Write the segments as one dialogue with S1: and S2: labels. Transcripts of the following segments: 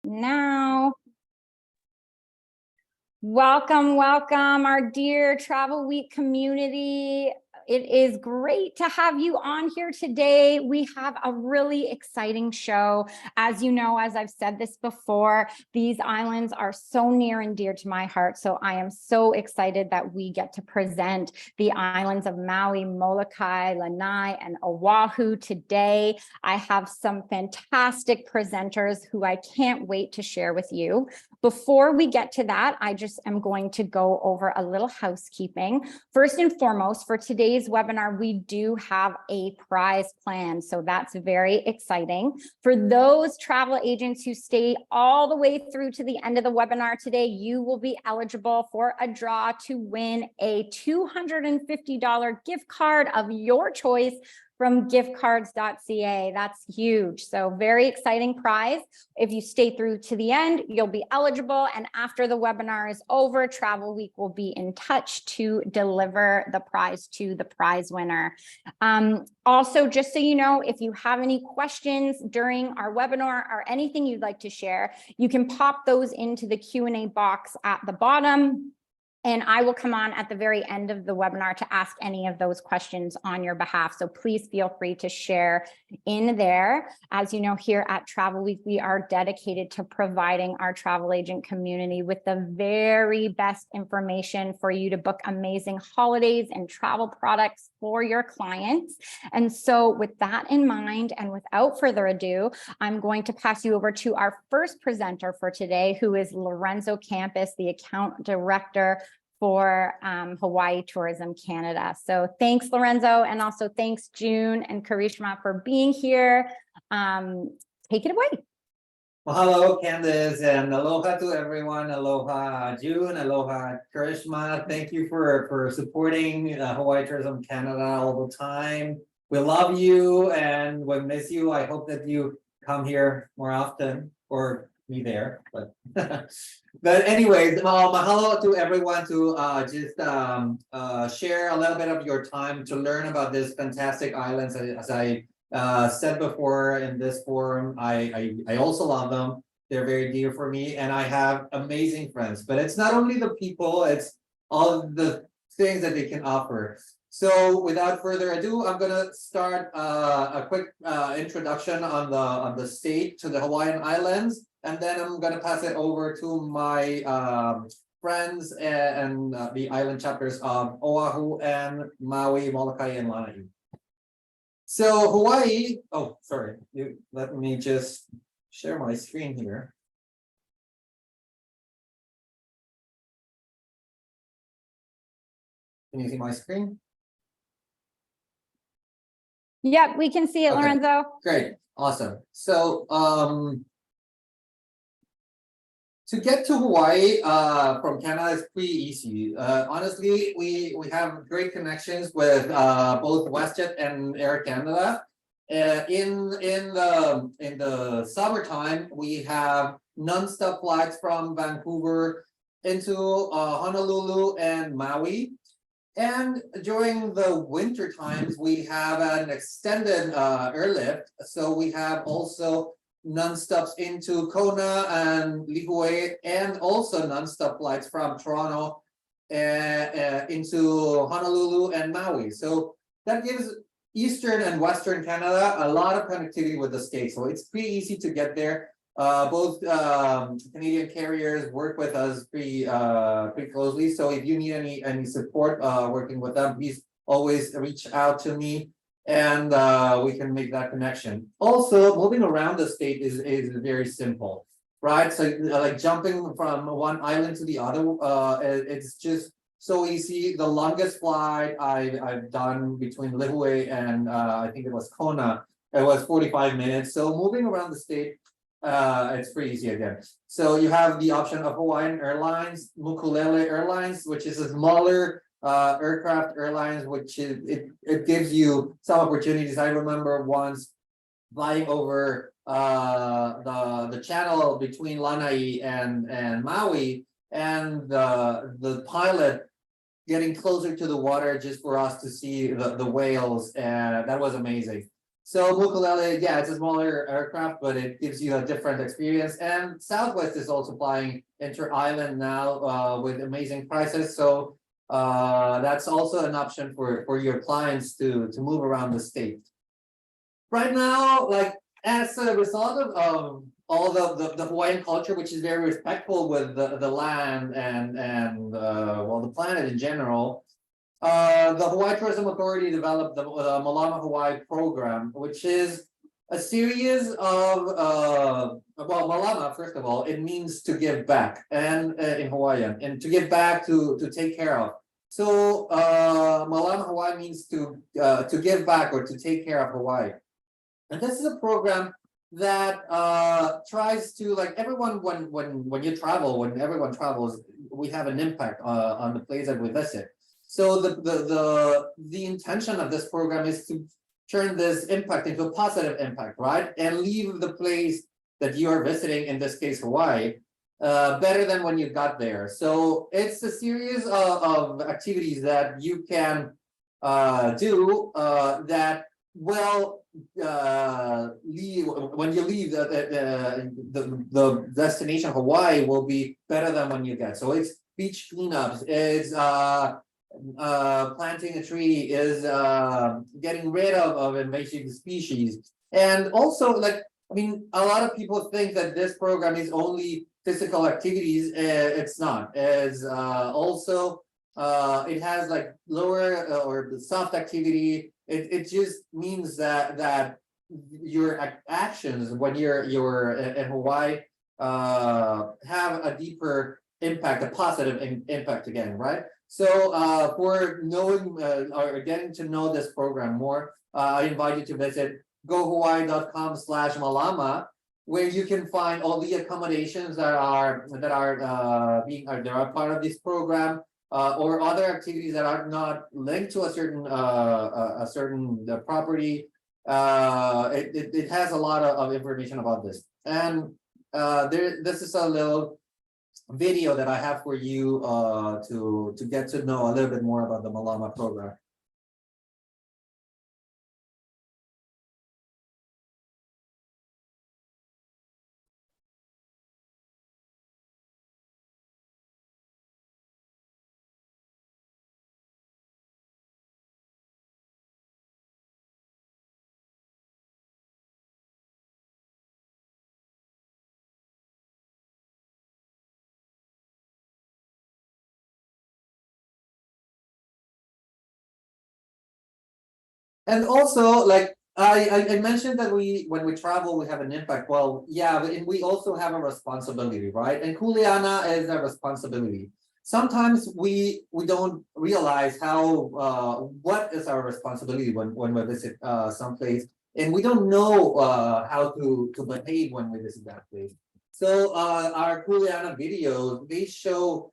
S1: Now, welcome, our dear Travel Week community. It is great to have you on here today. We have a really exciting show. As you know, as I've said this before, these islands are so near and dear to my heart. So I am so excited that we get to present the islands of Maui, Moloka'i Lāna'i, and Oahu today. I have some fantastic presenters who I can't wait to share with you. Before we get to that, I just am going to go over a little housekeeping. First and foremost, for today's webinar, we do have a prize plan. So that's very exciting. For those travel agents who stay all the way through to the end of the webinar today, you will be eligible for a draw to win a $250 gift card of your choice from giftcards.ca. That's huge. So very exciting prize. If you stay through to the end, you'll be eligible. And after the webinar is over, Travel Week will be in touch to deliver the prize to the prize winner. Also, just so you know, if you have any questions during our webinar or anything you'd like to share, you can pop those into the Q&A box at the bottom. And I will come on at the very end of the webinar to ask any of those questions on your behalf. So please feel free to share in there. As you know, here at Travel Week, we are dedicated to providing our travel agent community with the very best information for you to book amazing holidays and travel products for your clients. And so with that in mind, and without further ado, I'm going to pass you over to our first presenter for today, who is Lorenzo Campos, the account director for Hawaii Tourism Canada. So thanks, Lorenzo, and also thanks, June and Karishma, for being here. Take it away.
S2: Well, hello, Candace, and aloha to everyone. Aloha, June. Aloha, Karishma. Thank you for supporting Hawaii Tourism Canada all the time. We love you and we miss you. I hope that you come here more often, or me there, but but anyways, mahalo to everyone to share a little bit of your time to learn about this fantastic islands. As I said before in this forum, I also love them. They're very dear for me, and I have amazing friends. But it's not only the people; it's all the things that they can offer. So without further ado, I'm gonna start a quick introduction on the state to the Hawaiian Islands. And then I'm going to pass it over to my friends and the island chapters of Oahu and Maui, Moloka'i, and Lāna'i. So Hawaii, oh, sorry, let me just share my screen here. Can you see my screen?
S1: Yep, we can see it, okay. Lorenzo.
S2: Great, awesome. So, to get to Hawaii from Canada is pretty easy. Honestly, we have great connections with both WestJet and Air Canada. In the summertime, we have non-stop flights from Vancouver into Honolulu and Maui. And during the winter times, we have an extended airlift. So we have also non-stops into Kona and Lihue, and also non-stop flights from Toronto into Honolulu and Maui. So that gives Eastern and Western Canada a lot of connectivity with the States. So it's pretty easy to get there. Both Canadian carriers work with us pretty closely. So if you need any support working with them, please always reach out to me. And we can make that connection. Also, moving around the state is very simple, right? So like jumping from one island to the other, it's just so easy. The longest flight I've done between Lihue and I think it was Kona, it was 45 minutes. So moving around the state, it's pretty easy again. So you have the option of Hawaiian Airlines, Mokulele Airlines, which is a smaller aircraft airlines, which it gives you some opportunities. I remember once flying over the channel between Lāna'i and Maui, and the pilot getting closer to the water just for us to see the whales, and that was amazing. So Moloka'i, yeah, it's a smaller aircraft, but it gives you a different experience. And Southwest is also flying inter-island now with amazing prices. So that's also an option for your clients to move around the state. Right now, like as a result of all the Hawaiian culture, which is very respectful with the land and well, the planet in general. The Hawaii Tourism Authority developed the Mālama Hawaii program, which is a series of well, Mālama, first of all, it means to give back, and in Hawaiian, and to give back to take care of. So Mālama Hawaii means to give back or to take care of Hawaii. And this is a program that tries to, like, everyone, when you travel, when everyone travels, we have an impact on the place that we visit. So the intention of this program is to turn this impact into a positive impact, right? And leave the place that you are visiting, in this case Hawaii, better than when you got there. So it's a series of activities that you can do that will leave when you leave the destination Hawaii will be better than when you get. So it's beach cleanups, it's planting a tree, is getting rid of invasive species. And also, like, I mean, a lot of people think that this program is only physical activities. It's not. It's also it has like lower or soft activity. It just means that your actions when you're in Hawaii have a deeper impact, a positive impact again, right? So for knowing or getting to know this program more, I invite you to visit gohawaii.com/Mālama, where you can find all the accommodations that are part of this program, or other activities that are not linked to a certain property. It has a lot of information about this, and this is a little video that I have for you to get to know a little bit more about the Mālama program. And also, like I mentioned that when we travel, we have an impact. Well, yeah, but we also have a responsibility, right? And kuleana is a responsibility. Sometimes we don't realize how what is our responsibility when we visit someplace, and we don't know how to behave when we visit that place. So our kuleana videos, they show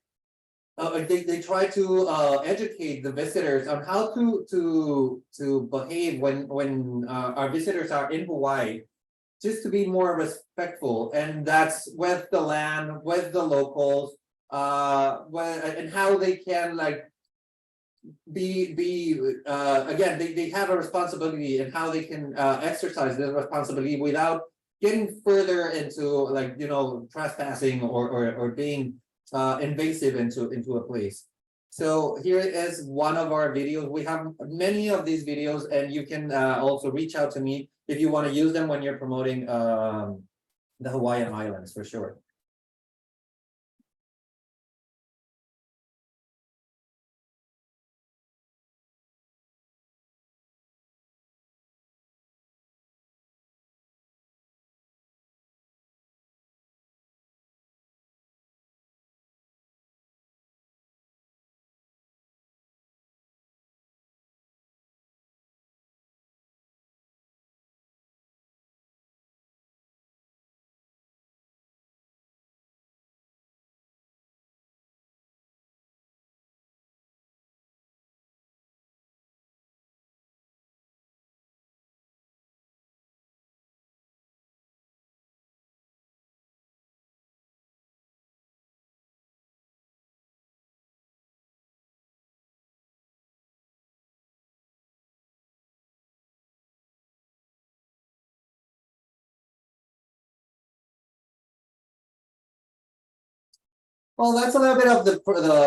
S2: they try to educate the visitors on how to behave when our visitors are in Hawaii, just to be more respectful, and that's with the land, with the locals, and how they can, like, be again, they have a responsibility, and how they can exercise this responsibility without getting further into, like, trespassing or being invasive into a place. So here is one of our videos. We have many of these videos, and you can also reach out to me if you want to use them when you're promoting the Hawaiian Islands, for sure. Well, that's a little bit of the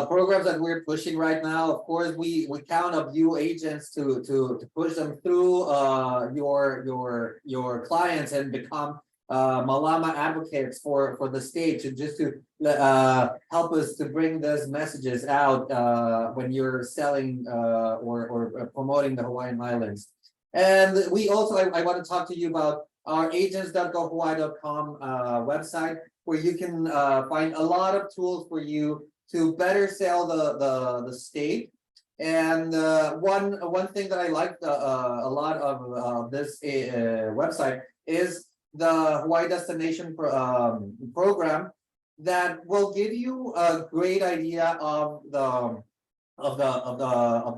S2: programs that we're pushing right now. Of course, we count on you agents to push them through your clients and become Mālama advocates for the state to just to help us to bring those messages out when you're selling or promoting the Hawaiian Islands. And we also I want to talk to you about our agents.gohawaii.com website, where you can find a lot of tools for you to better sell the state. And one thing that I like a lot of this website is the Hawaii Destination program that will give you a great idea of the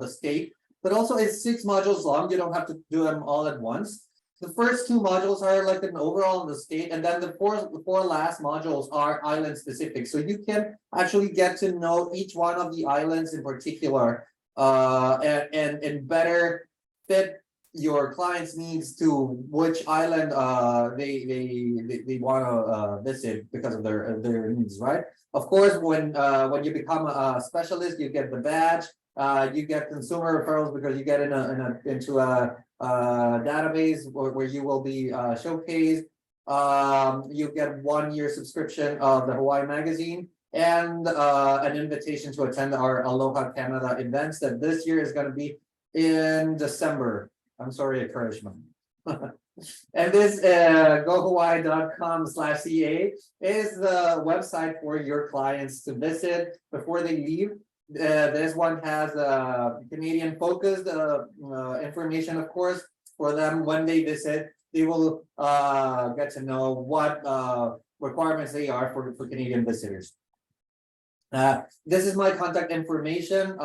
S2: state, but also it's 6 modules long. You don't have to do them all at once. The first 2 modules are like an overall in the state, and then the four last modules are island specific. So you can actually get to know each one of the islands in particular, and better fit your client's needs to which island they want to visit because of their needs, right? Of course, when you become a specialist, you get the badge. You get consumer referrals because you get into a database where you will be showcased. You get 1-year subscription of the Hawaii magazine and an invitation to attend our Aloha Canada events that this year is going to be in December. I'm sorry, Karishma. And this gohawaii.com/CA is the website for your clients to visit before they leave. This one has Canadian focused information, of course, for them when they visit. They will get to know what requirements they are for Canadian visitors. This is my contact information.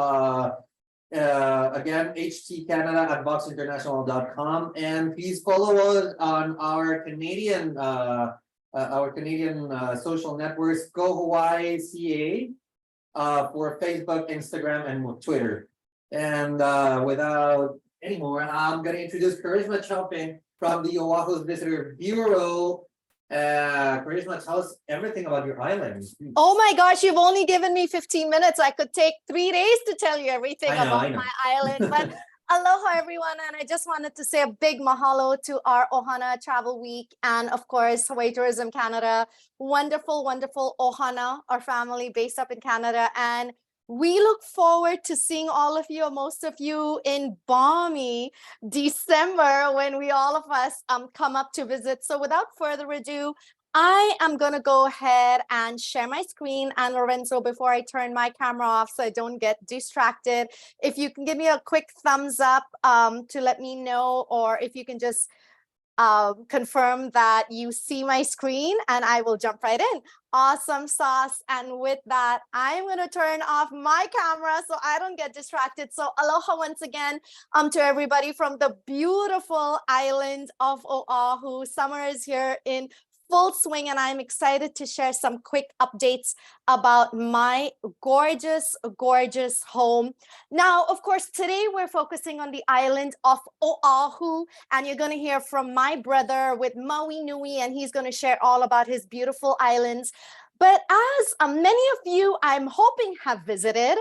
S2: Again, htcanada@voxinternational.com, and please follow us on our Canadian social networks, Go Hawaii CA, for Facebook, Instagram, and Twitter. And without any more, I'm going to introduce Karishma Chowfin from the Oahu's Visitor Bureau. Karishma, tell us everything about your island.
S3: Oh my gosh, you've only given me 15 minutes. I could take 3 days to tell you everything about my island. But aloha, everyone. And I just wanted to say a big mahalo to our Ohana Travel Week and, of course, Hawaii Tourism Canada. Wonderful, wonderful Ohana, our family based up in Canada. And we look forward to seeing all of you, most of you, in balmy December when we all of us come up to visit. So without further ado, I am going to go ahead and share my screen. And Lorenzo, before I turn my camera off so I don't get distracted, if you can give me a quick thumbs up to let me know, or if you can just confirm that you see my screen, and I will jump right in. Awesome sauce. And with that, I'm going to turn off my camera so I don't get distracted. So aloha once again to everybody from the beautiful island of Oahu. Summer is here in full swing, and I'm excited to share some quick updates about my gorgeous, gorgeous home. Now, of course, today we're focusing on the island of Oahu, and you're going to hear from my brother with Maui Nui, and he's going to share all about his beautiful islands. But as many of you, I'm hoping, have visited,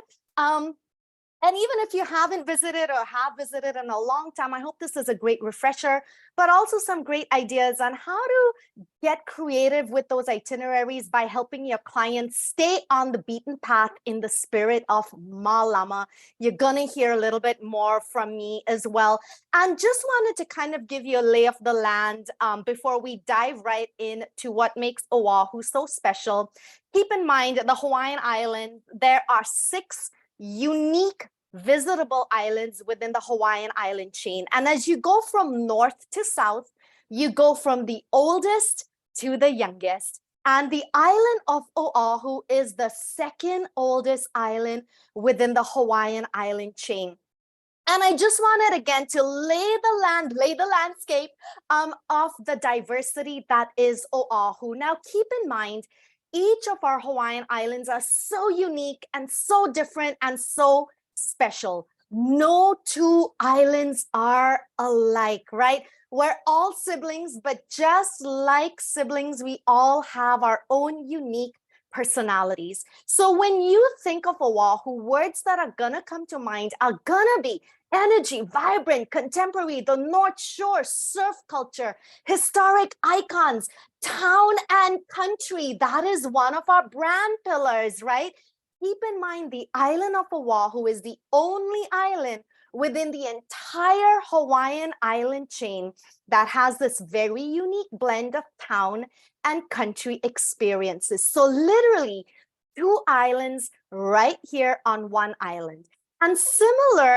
S3: and even if you haven't visited or have visited in a long time, I hope this is a great refresher, but also some great ideas on how to get creative with those itineraries by helping your clients stay on the beaten path in the spirit of Mālama. You're going to hear a little bit more from me as well. And just wanted to kind of give you a lay of the land before we dive right into what makes Oahu so special. Keep in mind the Hawaiian Islands, there are 6 unique visitable islands within the Hawaiian island chain. And as you go from north to south, you go from the oldest to the youngest. And the island of Oahu is the 2nd oldest island within the Hawaiian island chain. And I just wanted again to lay the landscape of the diversity that is Oahu. Now, keep in mind, each of our Hawaiian islands are so unique and so different and so special. No 2 islands are alike, right? We're all siblings, but just like siblings, we all have our own unique personalities. So when you think of Oahu, words that are gonna come to mind are gonna be energy, vibrant, contemporary, the North Shore, surf culture, historic icons, town and country. That is one of our brand pillars, right? Keep in mind the island of Oahu is the only island within the entire Hawaiian island chain that has this very unique blend of town and country experiences. So literally 2 islands right here on one island. And similar,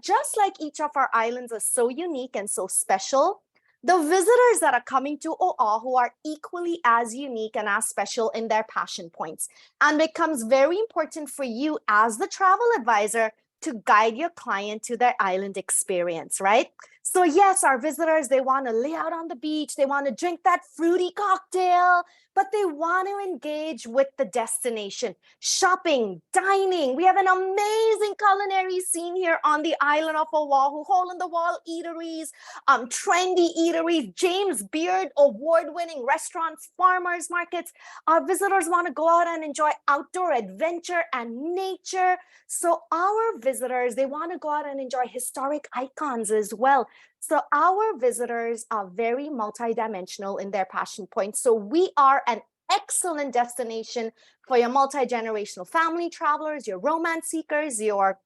S3: just like each of our islands are so unique and so special, the visitors that are coming to Oahu are equally as unique and as special in their passion points. And becomes very important for you as the travel advisor to guide your client to their island experience, right? So yes, our visitors, they want to lay out on the beach, they want to drink that fruity cocktail, but they want to engage with the destination, shopping, dining. We have an amazing culinary scene here on the island of Oahu, hole-in-the-wall eateries, trendy eateries, James Beard award-winning restaurants, farmers markets. Our visitors want to go out and enjoy outdoor adventure and nature. So our visitors, they want to go out and enjoy historic icons as well. So our visitors are very multidimensional in their passion points. So we are an excellent destination for your multi-generational family travelers, your romance seekers, your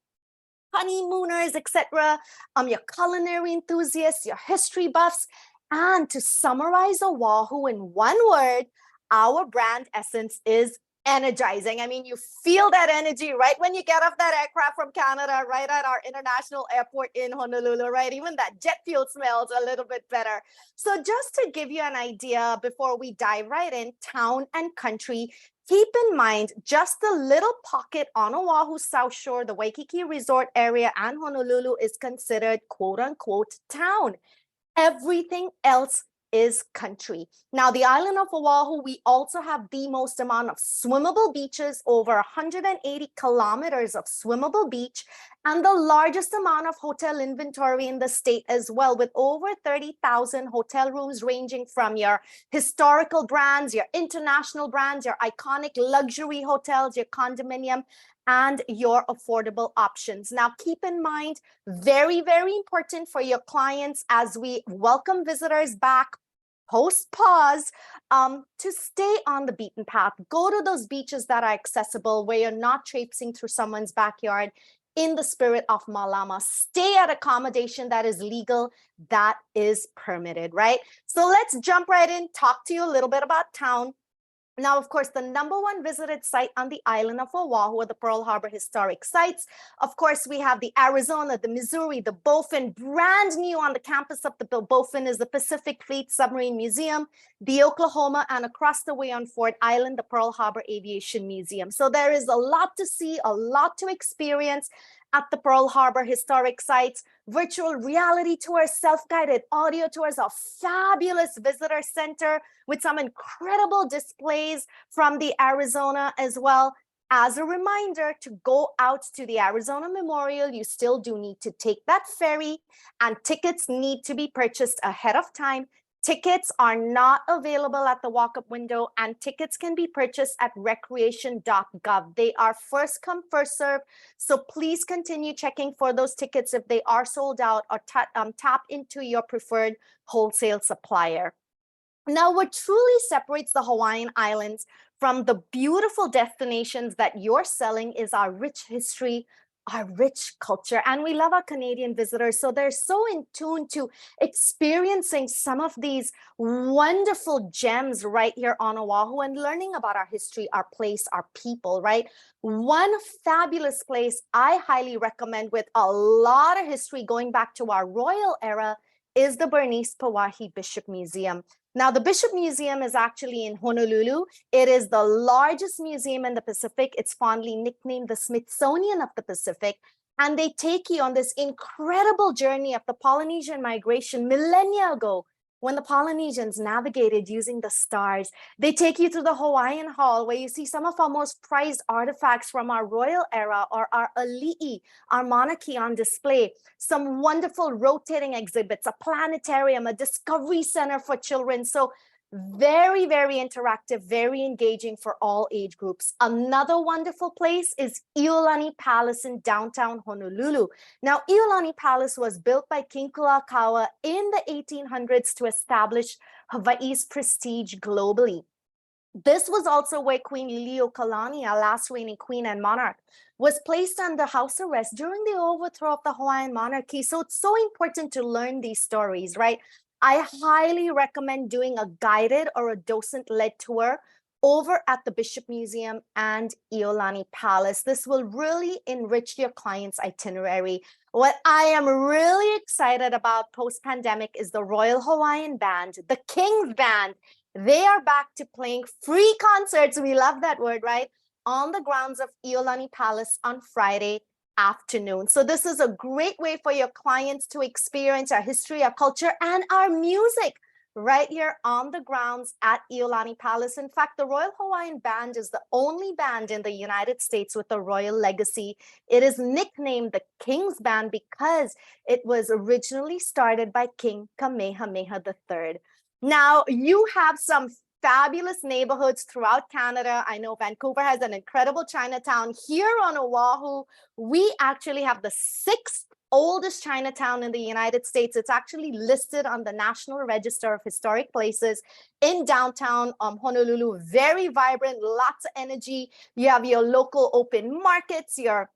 S3: honeymooners, etc., your culinary enthusiasts, your history buffs. And to summarize Oahu in one word, our brand essence is energizing. I mean, you feel that energy right when you get off that aircraft from Canada, right at our international airport in Honolulu, right? Even that jet fuel smells a little bit better. So just to give you an idea before we dive right in, town and country, keep in mind just the little pocket on Oahu's South Shore, the Waikiki Resort area and Honolulu is considered quote unquote town. Everything else is country. Now, the island of Oahu, we also have the most amount of swimmable beaches, over 180 kilometers of swimmable beach, and the largest amount of hotel inventory in the state as well, with over 30,000 hotel rooms ranging from your historical brands, your international brands, your iconic luxury hotels, your condominium, and your affordable options. Now, keep in mind, very, very important for your clients as we welcome visitors back post-pause, to stay on the beaten path. Go to those beaches that are accessible, where you're not traipsing through someone's backyard, in the spirit of Mālama. Stay at accommodation that is legal, that is permitted, right? So let's jump right in, talk to you a little bit about town. Now, of course, the #1 visited site on the island of Oahu are the Pearl Harbor historic sites. Of course, we have the Arizona, the Missouri, the Bowfin, brand new on the campus of the Bowfin is the Pacific Fleet Submarine Museum, the Oklahoma, and across the way on Ford Island, the Pearl Harbor Aviation Museum. So there is a lot to see, a lot to experience at the Pearl Harbor historic sites. Virtual reality tours, self-guided audio tours, a fabulous visitor center with some incredible displays from the Arizona as well. As a reminder, to go out to the Arizona Memorial, you still do need to take that ferry, and tickets need to be purchased ahead of time. Tickets are not available at the walk-up window, and tickets can be purchased at recreation.gov. They are first come, first serve. So please continue checking for those tickets if they are sold out, or tap into your preferred wholesale supplier. Now, what truly separates the Hawaiian Islands from the beautiful destinations that you're selling is our rich history, our rich culture, and we love our Canadian visitors. So they're so in tune to experiencing some of these wonderful gems right here on Oahu and learning about our history, our place, our people, right? One fabulous place I highly recommend with a lot of history going back to our royal era is the Bernice Pauahi Bishop Museum. Now, the Bishop Museum is actually in Honolulu. It is the largest museum in the Pacific. It's fondly nicknamed the Smithsonian of the Pacific. And they take you on this incredible journey of the Polynesian migration millennia ago, when the Polynesians navigated using the stars. They take you to the Hawaiian Hall, where you see some of our most prized artifacts from our royal era, or our ali'i, our monarchy, on display. Some wonderful rotating exhibits, a planetarium, a discovery center for children. So Very, very interactive, very engaging for all age groups. Another wonderful place is Iolani Palace in downtown Honolulu. Now, Iolani Palace was built by King Kalakaua in the 1800s to establish Hawaii's prestige globally. This was also where Queen Liliuokalani, our last reigning queen and monarch, was placed under house arrest during the overthrow of the Hawaiian monarchy. So it's so important to learn these stories, right? I highly recommend doing a guided or a docent-led tour over at the Bishop Museum and Iolani Palace. This will really enrich your client's itinerary. What I am really excited about post-pandemic is the Royal Hawaiian Band, the King's Band. They are back to playing free concerts. We love that word, right? On the grounds of Iolani Palace on Friday afternoon. So this is a great way for your clients to experience our history, our culture, and our music right here on the grounds at Iolani Palace. In fact, the Royal Hawaiian Band is the only band in the United States with a royal legacy. It is nicknamed the King's Band because it was originally started by King Kamehameha III. Now, you have some fabulous neighborhoods throughout Canada. I know Vancouver has an incredible Chinatown. Here on Oahu, we actually have the 6th oldest Chinatown in the United States. It's actually listed on the National Register of Historic Places in downtown Honolulu. Very vibrant, lots of energy. You have your local open markets, your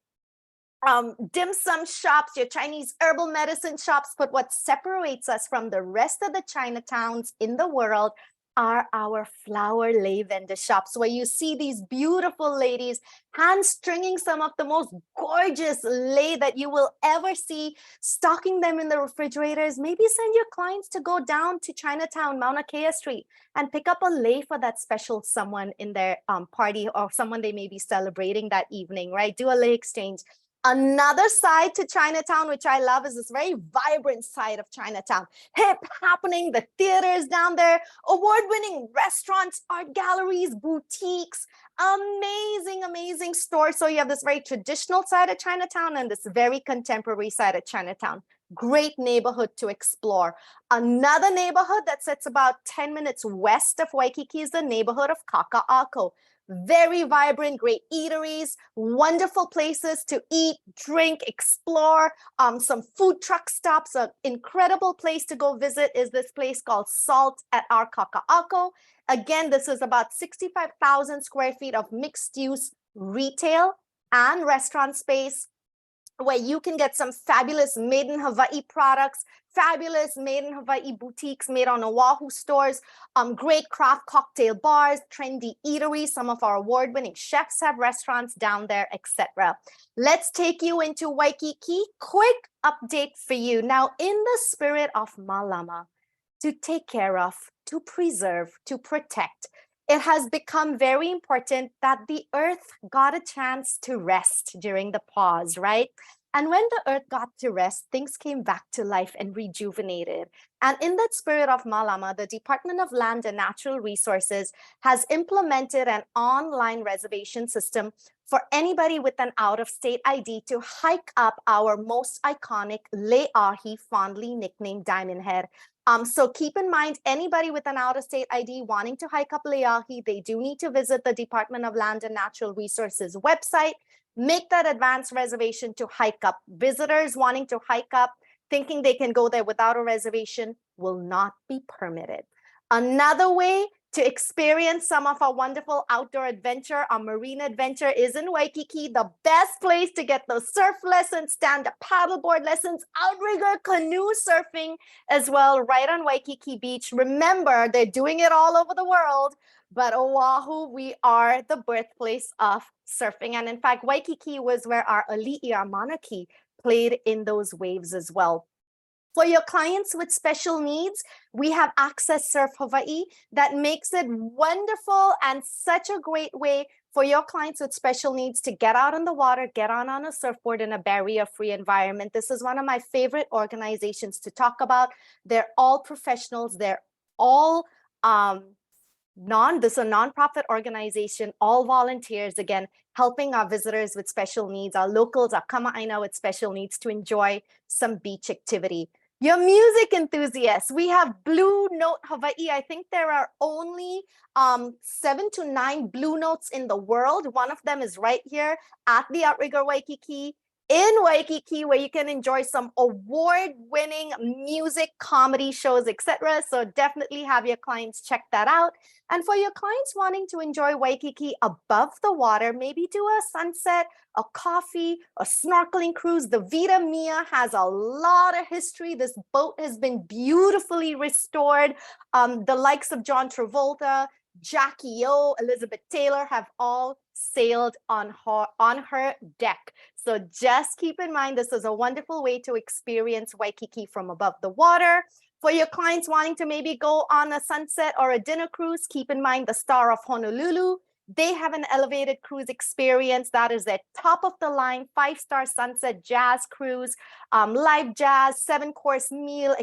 S3: dim sum shops, your Chinese herbal medicine shops. But what separates us from the rest of the Chinatowns in the world are our flower lei vendor shops, where you see these beautiful ladies hand stringing some of the most gorgeous lei that you will ever see, stocking them in the refrigerators. Maybe send your clients to go down to Chinatown, Mauna Kea Street, and pick up a lei for that special someone in their party or someone they may be celebrating that evening, right? Do a lei exchange. Another side to Chinatown, which I love, is this very vibrant side of Chinatown. Hip happening, the theaters down there, award-winning restaurants, art galleries, boutiques, amazing, amazing stores. So you have this very traditional side of Chinatown and this very contemporary side of Chinatown. Great neighborhood to explore. Another neighborhood that sits about 10 minutes west of Waikiki is the neighborhood of Kaka'ako. Very vibrant, great eateries, wonderful places to eat, drink, explore, some food truck stops. An incredible place to go visit is this place called Salt at our Kaka'ako. Again, this is about 65,000 square feet of mixed use retail and restaurant space, where you can get some fabulous made in Hawaii products, fabulous made in Hawaii boutiques, made on Oahu stores, great craft cocktail bars, trendy eateries. Some of our award-winning chefs have restaurants down there, etc. Let's take you into Waikiki. Quick update for you. Now, in the spirit of Mālama, to take care of, to preserve, to protect, it has become very important that the earth got a chance to rest during the pause, right? And when the earth got to rest, things came back to life and rejuvenated. And in that spirit of Mālama, the Department of Land and Natural Resources has implemented an online reservation system for anybody with an out-of-state ID to hike up our most iconic Le'ahi, fondly nicknamed Diamond Head. So keep in mind, anybody with an out-of-state ID wanting to hike up Le'ahi, they do need to visit the Department of Land and Natural Resources website, make that advance reservation to hike up. Visitors wanting to hike up, thinking they can go there without a reservation, will not be permitted. Another way to experience some of our wonderful outdoor adventure, our marine adventure, is in Waikiki. The best place to get those surf lessons, stand-up paddleboard lessons, outrigger canoe surfing as well, right on Waikiki Beach. Remember, they're doing it all over the world, but Oahu, we are the birthplace of surfing. And in fact, Waikiki was where our ali'i, our monarchy, played in those waves as well. For your clients with special needs, we have Access Surf Hawaii that makes it wonderful and such a great way for your clients with special needs to get out on the water, get on a surfboard in a barrier-free environment. This is one of my favorite organizations to talk about. They're all professionals. They're all this is a nonprofit organization, all volunteers, again, helping our visitors with special needs, our locals, our kama'aina with special needs to enjoy some beach activity. Your music enthusiasts, we have Blue Note Hawaii. I think there are only 7 to 9 Blue Notes in the world. One of them is right here at the Outrigger Waikiki in Waikiki, where you can enjoy some award-winning music, comedy shows, etc. So definitely have your clients check that out. And for your clients wanting to enjoy Waikiki above the water, maybe do a sunset, a coffee, a snorkeling cruise. The Vita Mia has a lot of history. This boat has been beautifully restored. The likes of John Travolta, Jackie O, Elizabeth Taylor have all sailed on her deck. So just keep in mind, this is a wonderful way to experience Waikiki from above the water. For your clients wanting to maybe go on a sunset or a dinner cruise, keep in mind the Star of Honolulu. They have an elevated cruise experience that is their top of the line 5-star sunset jazz cruise, live jazz, 7-course meal,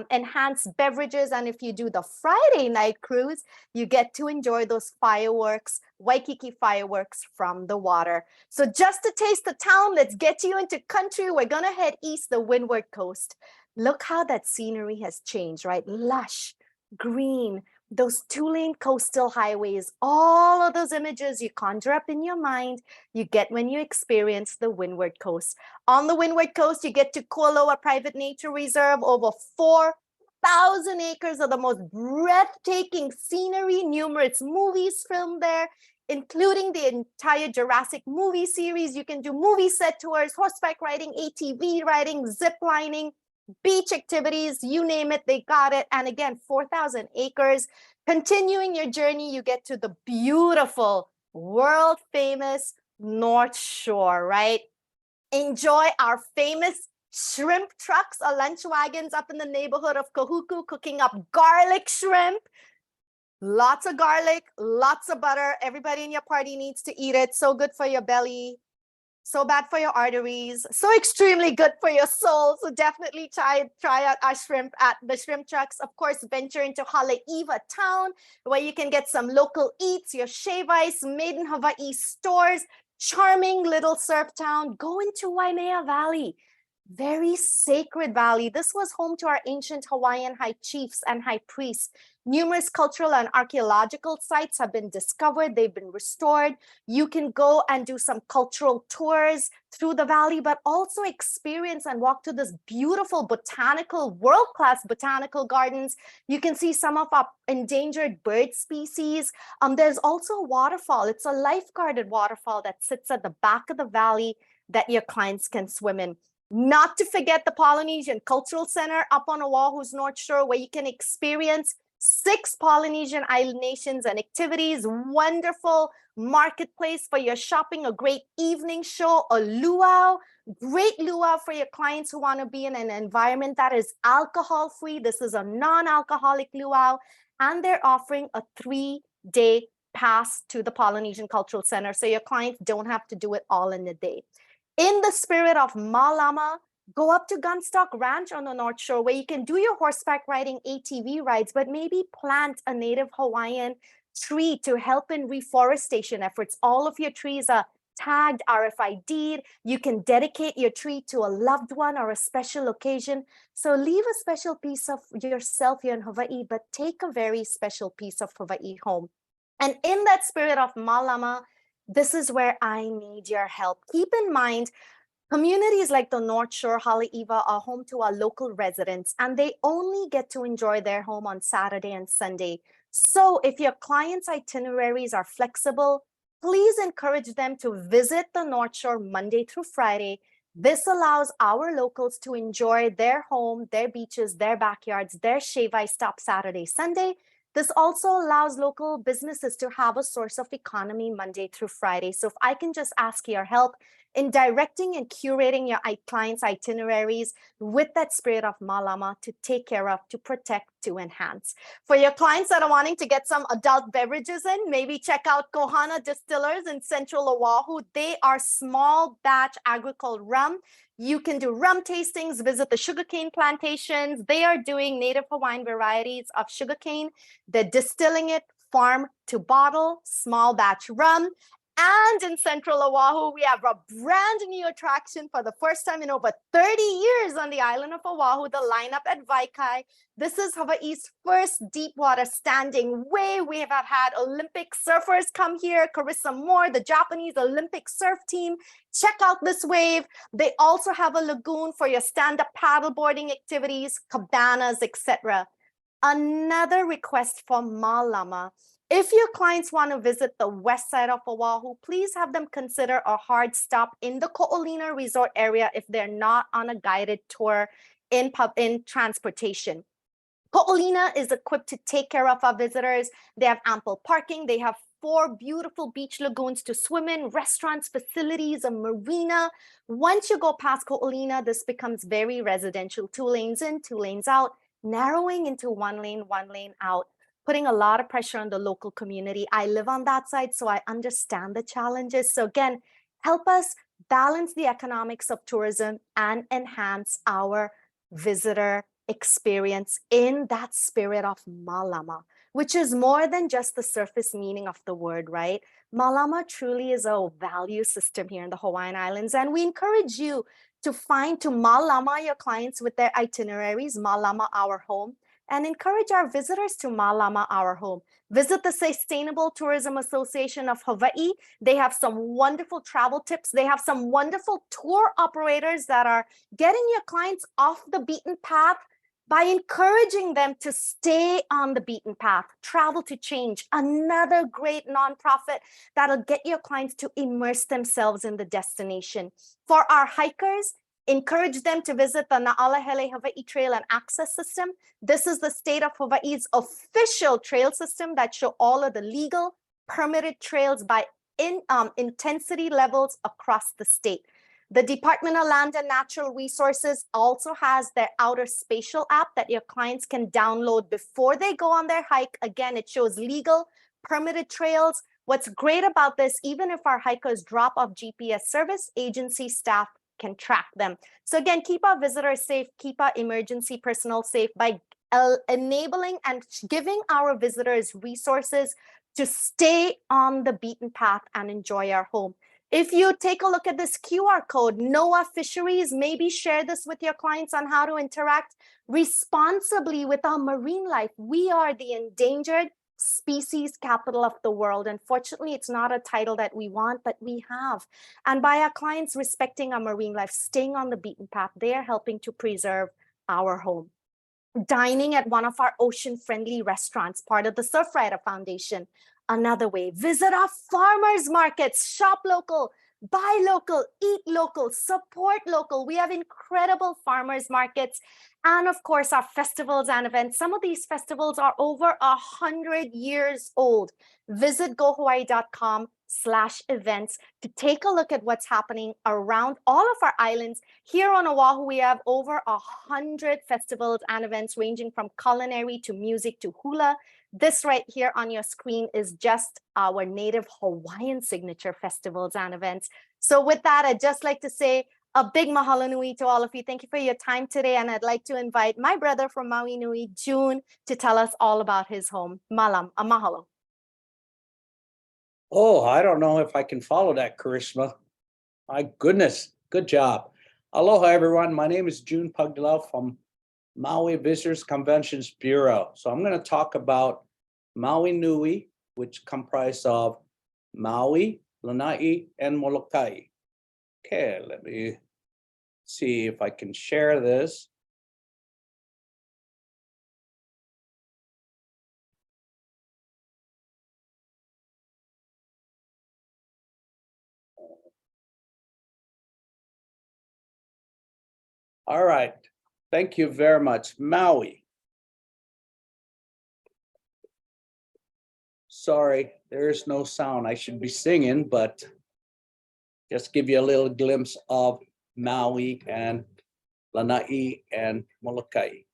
S3: enhanced beverages. And if you do the Friday night cruise, you get to enjoy those fireworks, Waikiki fireworks from the water. So just to taste the town, let's get you into country. We're gonna head east, the Windward Coast. Look how that scenery has changed, right? Lush, green, those 2-lane coastal highways, all of those images you conjure up in your mind, you get when you experience the Windward Coast. On the Windward Coast, you get to Kolo, a private nature reserve, over 4,000 acres of the most breathtaking scenery, numerous movies filmed there, including the entire Jurassic movie series. You can do movie set tours, horseback riding, ATV riding, zip lining, beach activities, you name it, they got it. And again, 4,000 acres. Continuing your journey, you get to the beautiful, world famous North Shore, right? Enjoy our famous shrimp trucks or lunch wagons up in the neighborhood of Kahuku, cooking up garlic shrimp. Lots of garlic, lots of butter. Everybody in your party needs to eat it. So good for your belly. So bad for your arteries, so extremely good for your soul. So definitely try out our shrimp at the shrimp trucks. Of course, venture into Haleiwa town, where you can get some local eats, your shave ice, made in Hawaii stores, charming little surf town. Go into Waimea Valley, very sacred valley. This was home to our ancient Hawaiian high chiefs and high priests. Numerous cultural and archaeological sites have been discovered. They've been restored. You can go and do some cultural tours through the valley, but also experience and walk to this beautiful botanical, world-class botanical gardens. You can see some of our endangered bird species. There's also a waterfall. It's a life-guarded waterfall that sits at the back of the valley that your clients can swim in. Not to forget the Polynesian Cultural Center up on Oahu's North Shore, where you can experience 6 Polynesian island nations and activities, wonderful marketplace for your shopping, a great evening show, a luau, great luau for your clients who want to be in an environment that is alcohol-free. This is a non-alcoholic luau, and they're offering a 3-day pass to the Polynesian Cultural Center, so your clients don't have to do it all in a day. In the spirit of Mālama, go up to Gunstock Ranch on the North Shore, where you can do your horseback riding ATV rides, but maybe plant a native Hawaiian tree to help in reforestation efforts. All of your trees are tagged, RFID'd. You can dedicate your tree to a loved one or a special occasion. So leave a special piece of yourself here in Hawaii, but take a very special piece of Hawaii home. And in that spirit of Mālama, this is where I need your help. Keep in mind, communities like the North Shore, Haleiwa, are home to our local residents, and they only get to enjoy their home on Saturday and Sunday. So if your clients' itineraries are flexible, please encourage them to visit the North Shore Monday through Friday. This allows our locals to enjoy their home, their beaches, their backyards, their shave ice stop Saturday, Sunday. This also allows local businesses to have a source of economy Monday through Friday. So if I can just ask your help in directing and curating your clients' itineraries with that spirit of Mālama to take care of, to protect, to enhance. For your clients that are wanting to get some adult beverages in, maybe check out Kohana Distillers in Central Oahu. They are small batch agricultural rum. You can do rum tastings, visit the sugarcane plantations. They are doing native Hawaiian varieties of sugarcane. They're distilling it farm to bottle, small batch rum. And in Central Oahu, we have a brand new attraction for the first time in over 30 years on the island of Oahu, the lineup at Vaikai. This is Hawaii's first deep water standing wave. We have had Olympic surfers come here, Karishma, the Japanese Olympic surf team. Check out this wave. They also have a lagoon for your stand-up paddleboarding activities, cabanas, etc. Another request for Mālama. If your clients want to visit the west side of Oahu, please have them consider a hard stop in the Ko'olina Resort area if they're not on a guided tour in transportation. Ko'olina is equipped to take care of our visitors. They have ample parking. They have 4 beautiful beach lagoons to swim in, restaurants, facilities, a marina. Once you go past Ko'olina, this becomes very residential, 2 lanes in, 2 lanes out, narrowing into 1 lane out, putting a lot of pressure on the local community. I live on that side, so I understand the challenges. So again, help us balance the economics of tourism and enhance our visitor experience in that spirit of Mālama, which is more than just the surface meaning of the word, right? Mālama truly is a value system here in the Hawaiian Islands, and we encourage you to Mālama your clients with their itineraries, Mālama Our Home, and encourage our visitors to Mālama Our Home. Visit the Sustainable Tourism Association of Hawaii. They have some wonderful travel tips. They have some wonderful tour operators that are getting your clients off the beaten path by encouraging them to stay on the beaten path. Travel to Change, another great nonprofit that'll get your clients to immerse themselves in the destination. For our hikers, encourage them to visit the Na'alahele Hawaii Trail and Access System. This is the state of Hawaii's official trail system that show all of the legal permitted trails by intensity levels across the state. The Department of Land and Natural Resources also has their Outer Spatial app that your clients can download before they go on their hike. Again, it shows legal permitted trails. What's great about this, even if our hikers drop off GPS service, agency staff can track them. So again, keep our visitors safe, keep our emergency personnel safe by enabling and giving our visitors resources to stay on the beaten path and enjoy our home. If you take a look at this QR code, NOAA Fisheries, maybe share this with your clients on how to interact responsibly with our marine life. We are the endangered species capital of the world. Unfortunately, it's not a title that we want, but we have. And by our clients respecting our marine life, staying on the beaten path, they are helping to preserve our home. Dining at one of our ocean-friendly restaurants, part of the Surfrider Foundation. Another way, visit our farmers markets, shop local, buy local, eat local, support local. We have incredible farmers markets. And of course, our festivals and events. Some of these festivals are over 100 years old. Visit gohawaii.com/events to take a look at what's happening around all of our islands. Here on Oahu, we have over 100 festivals and events ranging from culinary to music to hula. This right here on your screen is just our native Hawaiian signature festivals and events. So with that, I'd just like to say a big mahalo nui to all of you. Thank you for your time today. And I'd like to invite my brother from Maui Nui, June, to tell us all about his home. Malam, a mahalo.
S4: Oh, I don't know if I can follow that, Karishma. My goodness, good job. Aloha, everyone. My name is June Pagdilao from Maui Visitors Conventions Bureau. So I'm going to talk about Maui Nui, which comprise of Maui, Lanai, and Moloka'i. Okay, let me see if I can share this. All right, thank you very much. Maui. Sorry, there is no sound. I should be singing, but just give you a little glimpse of Maui and Lanai and Moloka'i.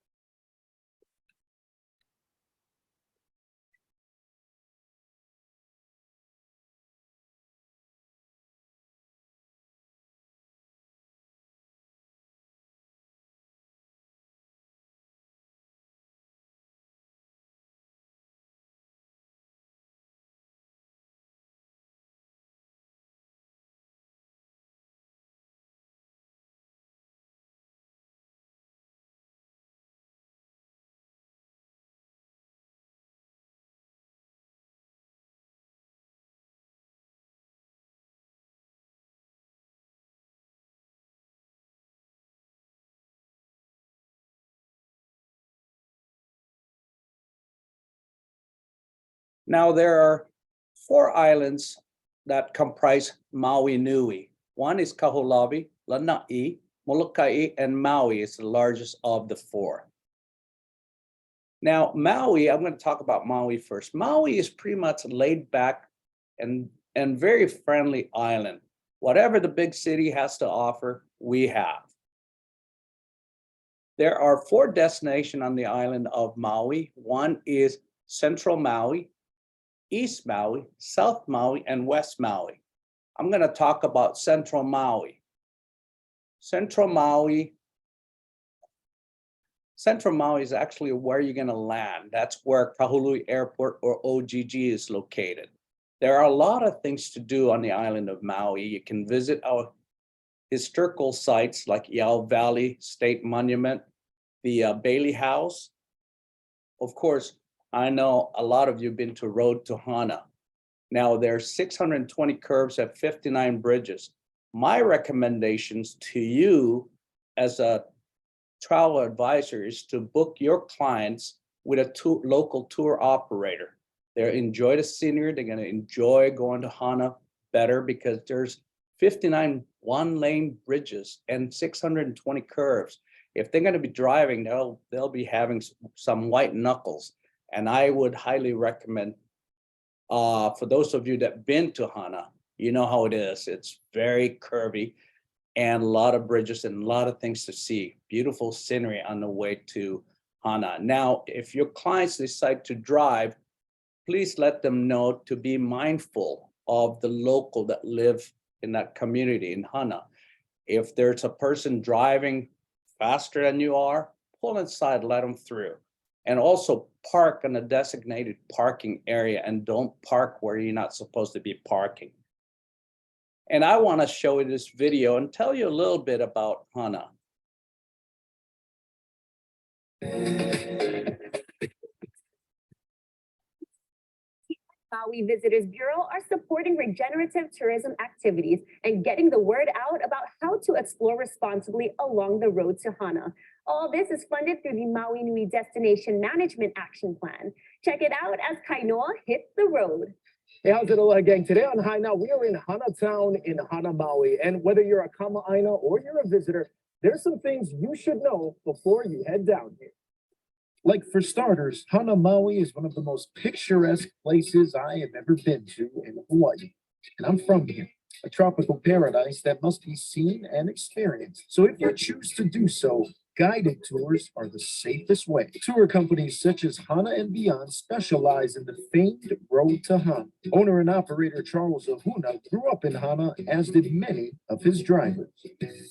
S4: Now, there are 4 islands that comprise Maui Nui. One is Moloka'i Lāna'i, Moloka'i, and Maui is the largest of the 4. Now, Maui, I'm going to talk about Maui first. Maui is pretty much laid back and very friendly island. Whatever the big city has to offer, we have. There are 4 destinations on the island of Maui. One is Central Maui, East Maui, South Maui, and West Maui. I'm going to talk about Central Maui. Central Maui is actually where you're going to land. That's where Kahului Airport, or OGG, is located. There are a lot of things to do on the island of Maui. You can visit our historical sites like Yao Valley State Monument, the Bailey House. Of course, I know a lot of you have been to Road to Hana. Now, there's 620 curves at 59 bridges. My recommendations to you as a travel advisor is to book your clients with a local tour operator. They'll enjoy the scenery. They're going to enjoy going to Hana better because there's 59 one-lane bridges and 620 curves. If they're going to be driving, they'll be having some white knuckles. And I would highly recommend, for those of you that've been to Hana, you know how it is. It's very curvy and a lot of bridges and a lot of things to see. Beautiful scenery on the way to Hana. Now, if your clients decide to drive, please let them know to be mindful of the local that live in that community in Hana. If there's a person driving faster than you are, pull inside, let them through. And also park in a designated parking area and don't park where you're not supposed to be parking. And I want to show you this video and tell you a little bit about Hana.
S5: Maui Visitors Bureau are supporting regenerative tourism activities and getting the word out about how to explore responsibly along the road to Hana. All this is funded through the Maui Nui Destination Management Action Plan. Check it out as Kainoa hits the road.
S6: Hey, how's it, Aloha gang? Today on High Now, we are in Hana Town in Hana, Maui. And whether you're a kama'aina or you're a visitor, there's some things you should know before you head down here. Like, for starters, Hana, Maui is one of the most picturesque places I have ever been to in Hawaii. And I'm from here, a tropical paradise that must be seen and experienced. So if you choose to do so, guided tours are the safest way. Tour companies such as Hana and Beyond specialize in the famed Road to Hana. Owner and operator Charles Ahuna grew up in Hana, as did many of his drivers.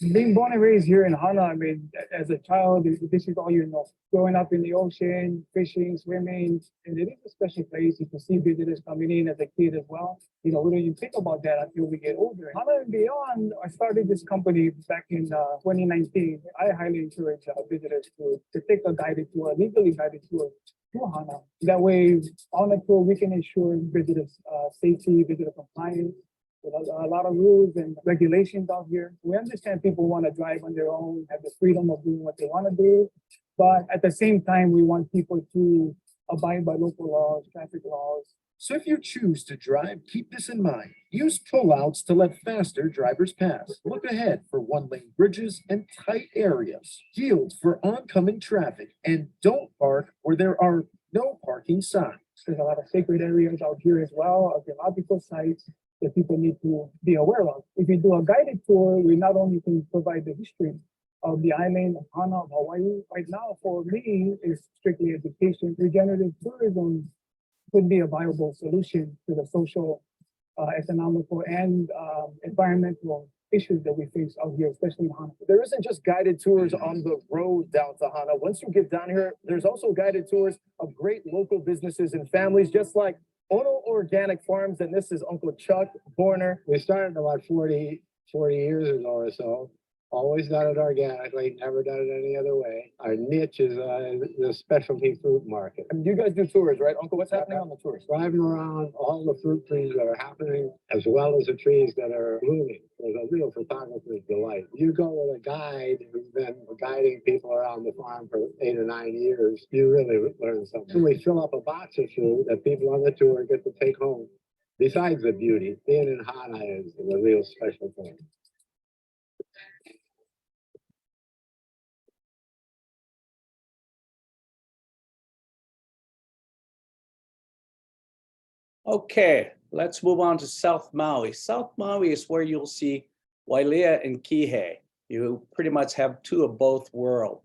S7: Being born and raised here in Hana, I mean, as a child, this is all you know. Growing up in the ocean, fishing, swimming, and it is a special place. You can see visitors coming in as a kid as well. You know, we don't even think about that until we get older. Hana and Beyond, I started this company back in 2019. I highly encourage visitors to take a guided tour, a legally guided tour to Hana. That way, on a tour, we can ensure visitors' safety, visitor compliance. A lot of rules and regulations out here. We understand people want to drive on their own, have the freedom of doing what they want to do. But at the same time, we want people to abide by local laws, traffic laws.
S6: So if you choose to drive, keep this in mind. Use pullouts to let faster drivers pass. Look ahead for one-lane bridges and tight areas. Yield for oncoming traffic. And don't park where there are no parking signs.
S7: There's a lot of sacred areas out here as well, archaeological sites that people need to be aware of. If you do a guided tour, we not only can provide the history of the island of Hana, of Hawaii. Right now, for me, is strictly education. Regenerative tourism could be a viable solution to the social, economical, and environmental issues that we face out here, especially in Hana.
S6: There isn't just guided tours on the road down to Hana. Once you get down here, there's also guided tours of great local businesses and families, just like Ono Organic Farms, and this is Uncle Chuck Borner.
S8: We started about 40 years ago or so. Always done it organically, never done it any other way. Our niche is the specialty fruit market.
S6: And you guys do tours, right, Uncle? What's happening on the tours?
S8: Driving around all the fruit trees that are happening, as well as the trees that are blooming. is a real photographer's delight. You go with a guide who's been guiding people around the farm for 8 or 9 years, you really learn something. We fill up a box of food that people on the tour get to take home. Besides the beauty, being in Hana is a real special thing.
S4: Okay, let's move on to South Maui. South Maui is where you'll see Wailea and Kihei. You pretty much have two of both worlds.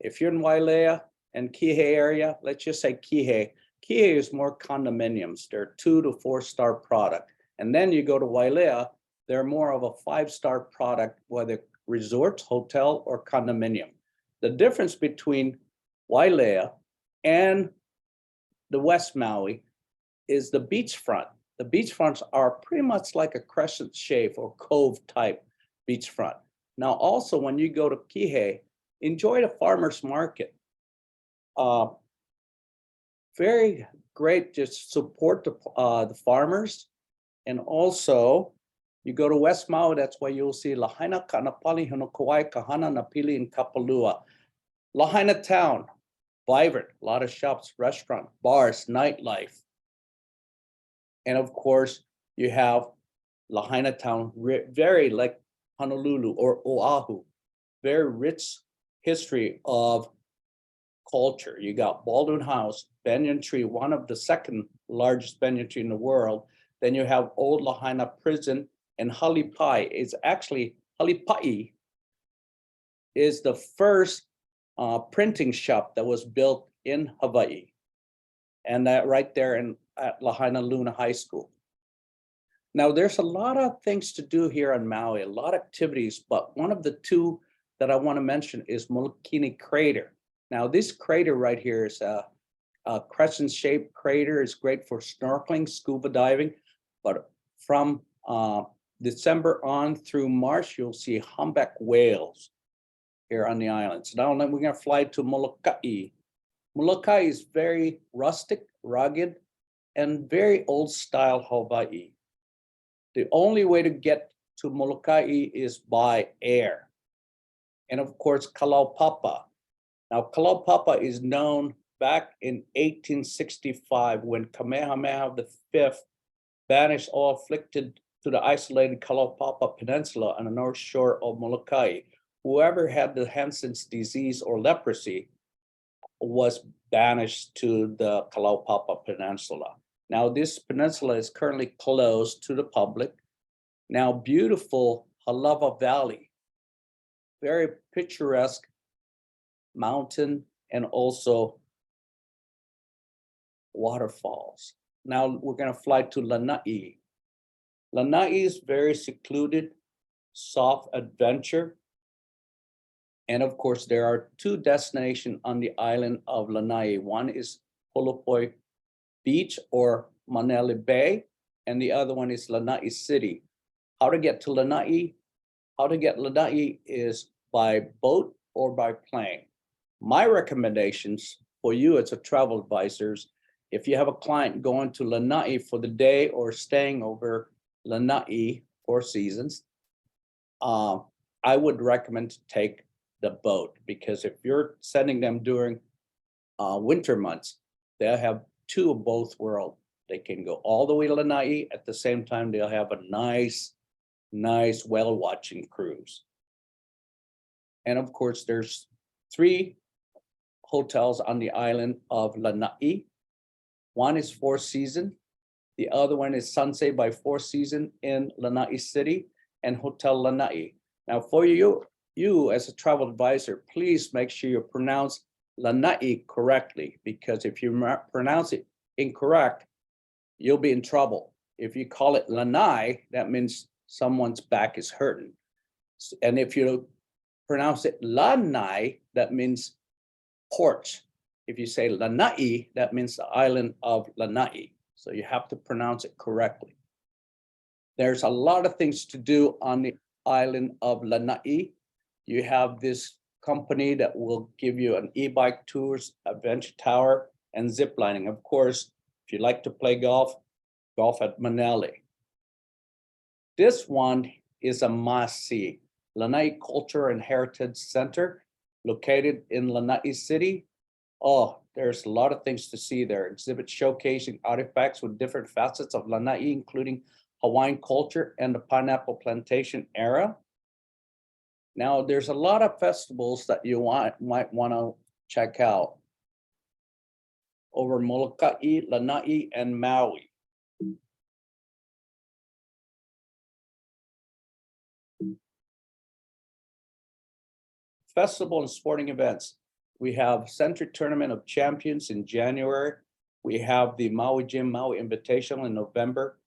S4: If you're in Wailea and Kihei area, let's just say Kihei. Kihei is more condominiums. They're 2 to 4 star product. And then you go to Wailea, they're more of a 5-star product, whether resort, hotel, or condominium. The difference between Wailea and the West Maui is the beachfront. The beachfronts are pretty much like a crescent shape or cove type beachfront. Now, also when you go to Kihei, enjoy the farmer's market. Very great to support the farmers. And also, you go to West Maui, that's why you'll see Lahaina, Kanapali, Honokawai, Kahana, Napili, and Kapalua. Lahaina town, vibrant, a lot of shops, restaurant, bars, nightlife. And of course, you have Lahaina town, very like Honolulu or Oahu, very rich history of culture. You got Baldwin House, banyan tree, one of the second largest banyan tree in the world. Then you have Old Lahaina Prison, and Halipai is actually, Halipai is the first printing shop that was built in Hawaii. And that right there at Lahaina Luna High School. Now there's a lot of things to do here on Maui, a lot of activities, but one of the two that I want to mention is Moloka'i Crater. Now this crater right here is a crescent-shaped crater. It's great for snorkeling, scuba diving, but from December on through March, you'll see humpback whales here on the islands. Now we're gonna fly to Moloka'i. Moloka'i is very rustic, rugged, and very old style Hawaii. The only way to get to Moloka'i is by air. And of course, Kalaupapa. Now, Kalaupapa is known back in 1865 when Kamehameha V banished all afflicted to the isolated Kalaupapa Peninsula on the north shore of Moloka'i. Whoever had the Hansen's disease or leprosy was banished to the Kalaupapa Peninsula. Now, this peninsula is currently closed to the public. Now, beautiful Halava Valley, very picturesque mountain and also waterfalls. Now we're going to fly to Lanai. Lanai is very secluded, soft adventure. And of course, there are two destinations on the island of Lanai. One is Holopoi Beach or Manele Bay, and the other one is Lanai City. How to get to Lanai? How to get Lanai is by boat or by plane. My recommendations for you as a travel advisors, if you have a client going to Lanai for the day or staying over Lanai 4 seasons, I would recommend to take the boat, because if you're sending them during winter months, they'll have two of both worlds. They can go all the way to Lanai. At the same time, they'll have a nice whale watching cruise. And of course, there's 3 hotels on the island of Lanai. One is 4 Seasons. The other one is Sunset by 4 Seasons in Lanai City and Hotel Lanai. Now for you as a travel advisor, please make sure you pronounce Lanai correctly, because if you pronounce it incorrect, you'll be in trouble. If you call it Lanai, that means someone's back is hurting. And if you pronounce it Lanai, that means porch. If you say Lanai, that means the island of Lanai. So you have to pronounce it correctly. There's a lot of things to do on the island of Lanai. You have this company that will give you an e-bike tours, adventure tower, and zip lining. Of course, if you like to play golf, golf at Manele. This one is a must-see. Lanai Culture and Heritage Center, located in Lanai City. Oh, there's a lot of things to see there. Exhibits showcasing artifacts with different facets of Lanai, including Hawaiian culture and the pineapple plantation era. Now, there's a lot of festivals that you might want to check out over Moloka'i Lāna'i and Maui. Festival and sporting events. We have Century Tournament of Champions in January. We have the Maui Jim Maui Invitational in November.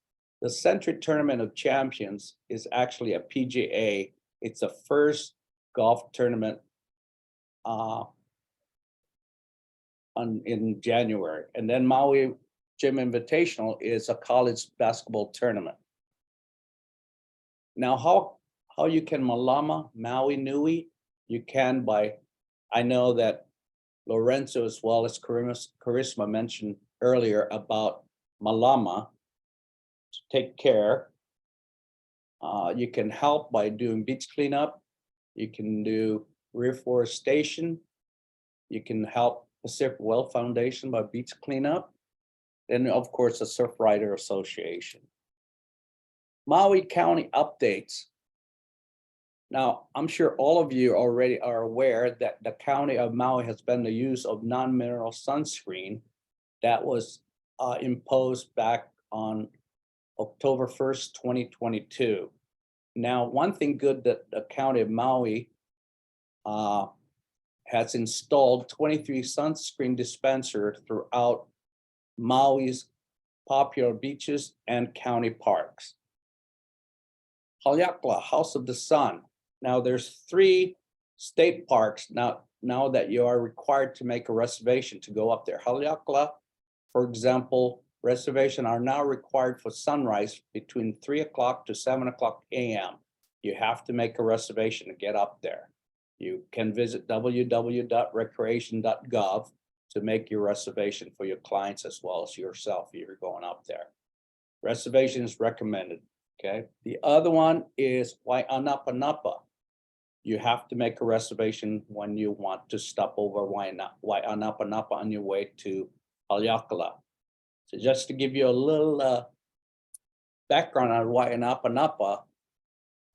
S4: The Century Tournament of Champions is actually a PGA. It's the first golf tournament in January. And then Maui Jim Invitational is a college basketball tournament. Now, how you can Mālama Maui Nui? You can by, I know that Lorenzo as well as Karishma mentioned earlier about Mālama, to take care. You can help by doing beach cleanup. You can do reforestation. You can help Pacific Well Foundation by beach cleanup. And of course, the Surf Rider Association. Maui County updates. Now, I'm sure all of you already are aware that the County of Maui has banned the use of non-mineral sunscreen that was imposed back on October 1st, 2022. Now, one thing good that the County of Maui has installed 23 sunscreen dispensers throughout Maui's popular beaches and county parks. Haleakala, House of the Sun. Now there's 3 state parks now that you are required to make a reservation to go up there. Haleakala, for example, reservations are now required for sunrise between 3 o'clock to 7 o'clock a.m. You have to make a reservation to get up there. You can visit www.recreation.gov to make your reservation for your clients as well as yourself if you're going up there. Reservation is recommended, okay? The other one is Wai'anapanapa. You have to make a reservation when you want to stop over Wai'anapanapa on your way to Haleakala. So just to give you a little background on Wai'anapanapa,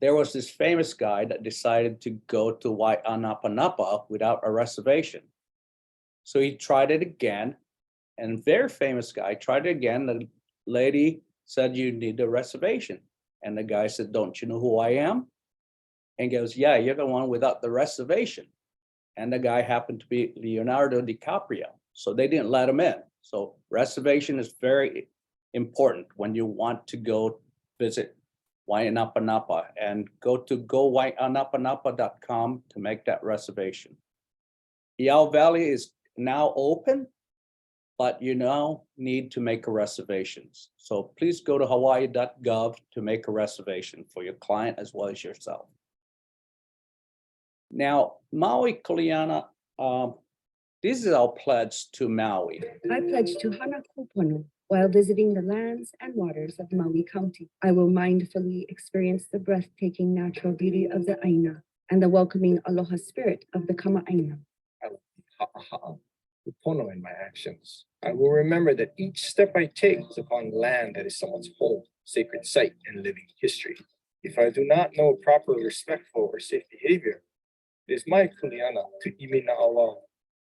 S4: there was this famous guy that decided to go to Wai'anapanapa without a reservation. So he tried it again, and very famous guy tried it again. The lady said, "You need a reservation." And the guy said, "Don't you know who I am?" And he goes, "Yeah, you're the one without the reservation." And the guy happened to be Leonardo DiCaprio. So they didn't let him in. So reservation is very important when you want to go visit Wai'anapanapa, and go to gowai'anapanapa.com to make that reservation. Iao Valley is now open, but you now need to make a reservations. So please go to hawaii.gov to make a reservation for your client as well as yourself. Now, Maui Kuleana, this is our pledge to Maui.
S9: I pledge to hana kōpono while visiting the lands and waters of Maui County. I will mindfully experience the breathtaking natural beauty of the Aina and the welcoming aloha spirit of the Kama'aina.
S6: I will be ha'a kōpono in my actions. I will remember that each step I take is upon land that is someone's home, sacred site, and living history. If I do not know proper, respectful, or safe behavior, it is my kuleana to imina Allah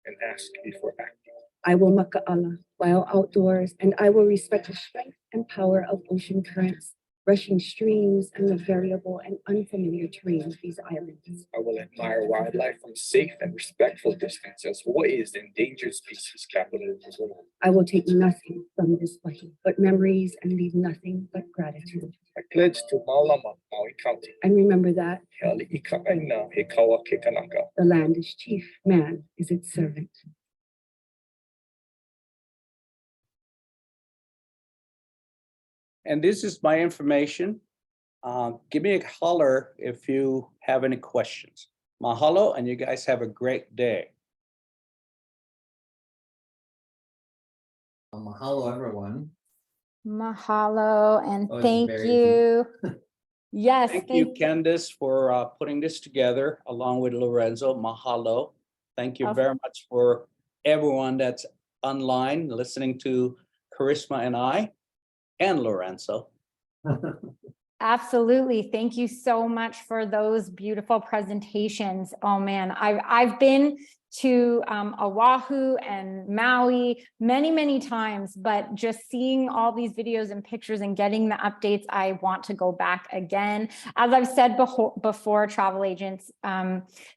S6: and ask before acting.
S9: I will maka'ala while outdoors, and I will respect the strength and power of ocean currents, rushing streams, and the variable and unfamiliar terrain of these islands.
S6: I will admire wildlife from a safe and respectful distance as Hawaii is the endangered species capital of the world.
S9: I will take nothing from this wahi, but memories, and leave nothing but gratitude.
S6: I pledge to Mālama, Maui County.
S9: And remember that
S6: He ali'i ka aina, he kaua ke kanaka.
S9: the land is chief, man is its servant.
S4: And this is my information. Give me a holler if you have any questions. Mahalo, and you guys have a great day.
S2: Mahalo, everyone.
S1: Mahalo and
S2: Oh, it's
S1: thank
S2: very
S1: you. Yes.
S4: Thank you, Candice, for putting this together along with Lorenzo. Mahalo. Thank you
S1: Of-
S4: very much for everyone that's online listening to Karishma and I and Lorenzo.
S1: Absolutely. Thank you so much for those beautiful presentations. Oh man, I've been to Oahu and Maui many times, but just seeing all these videos and pictures and getting the updates, I want to go back again. As I've said before, travel agents,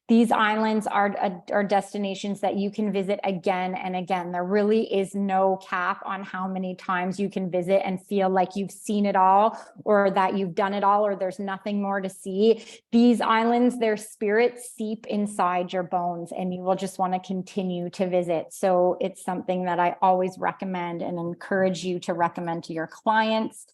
S1: these islands are destinations that you can visit again and again. There really is no cap on how many times you can visit and feel like you've seen it all, or that you've done it all, or there's nothing more to see. These islands, their spirits seep inside your bones, and you will just want to continue to visit. So it's something that I always recommend and encourage you to recommend to your clients.